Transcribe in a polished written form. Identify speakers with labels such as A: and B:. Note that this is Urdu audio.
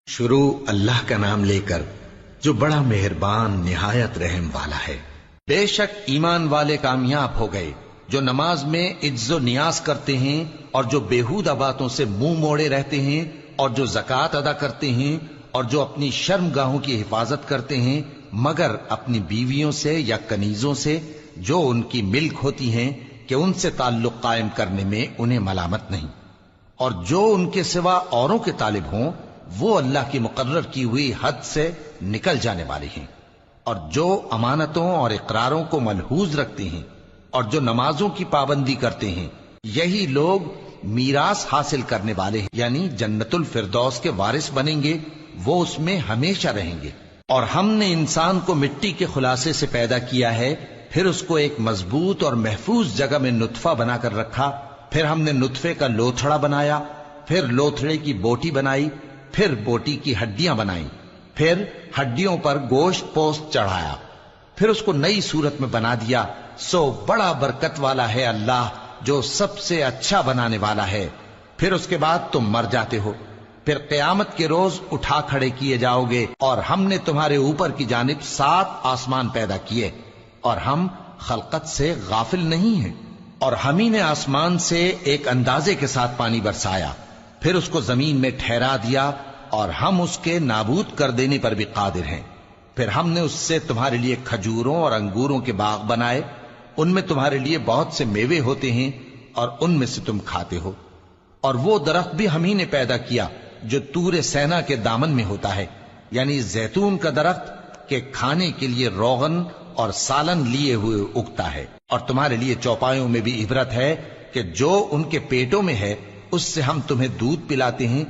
A: شروع اللہ کا نام لے کر جو بڑا مہربان نہایت رحم والا ہے۔ بے شک ایمان والے کامیاب ہو گئے جو نماز میں عجز و نیاز کرتے ہیں اور جو بیہودہ باتوں سے منہ موڑے رہتے ہیں اور جو زکوٰۃ ادا کرتے ہیں اور جو اپنی شرم گاہوں کی حفاظت کرتے ہیں مگر اپنی بیویوں سے یا کنیزوں سے جو ان کی ملک ہوتی ہیں کہ ان سے تعلق قائم کرنے میں انہیں ملامت نہیں، اور جو ان کے سوا اوروں کے طالب ہوں وہ اللہ کی مقرر کی ہوئی حد سے نکل جانے والے ہیں، اور جو امانتوں اور اقراروں کو ملحوظ رکھتے ہیں اور جو نمازوں کی پابندی کرتے ہیں یہی لوگ میراث حاصل کرنے والے ہیں، یعنی جنت الفردوس کے وارث بنیں گے، وہ اس میں ہمیشہ رہیں گے۔ اور ہم نے انسان کو مٹی کے خلاصے سے پیدا کیا ہے، پھر اس کو ایک مضبوط اور محفوظ جگہ میں نطفہ بنا کر رکھا، پھر ہم نے نطفے کا لوتھڑا بنایا، پھر لوتھڑے کی بوٹی بنائی، پھر بوٹی کی ہڈیاں بنائیں، پھر ہڈیوں پر گوشت پوست چڑھایا، پھر اس کو نئی صورت میں بنا دیا۔ سو بڑا برکت والا ہے اللہ جو سب سے اچھا بنانے والا ہے۔ پھر اس کے بعد تم مر جاتے ہو، پھر قیامت کے روز اٹھا کھڑے کیے جاؤ گے، اور ہم نے تمہارے اوپر کی جانب 7 آسمان پیدا کیے، اور ہم خلقت سے غافل نہیں ہیں۔ اور ہم ہی نے آسمان سے ایک اندازے کے ساتھ پانی برسایا، پھر اس کو زمین میں ٹھہرا دیا، اور ہم اس کے نابود کر دینے پر بھی قادر ہیں۔ پھر ہم نے اس سے تمہارے لیے کھجوروں اور انگوروں کے باغ بنائے، ان میں تمہارے لیے بہت سے میوے ہوتے ہیں اور ان میں سے تم کھاتے ہو۔ اور وہ درخت بھی ہم ہی نے پیدا کیا جو طور سینا کے دامن میں ہوتا ہے، یعنی زیتون کا درخت کہ کھانے کے لیے روغن اور سالن لیے ہوئے اگتا ہے۔ اور تمہارے لیے چوپایوں میں بھی عبرت ہے کہ جو ان کے پیٹوں میں ہے اس سے ہم تمہیں دودھ پلاتے ہیں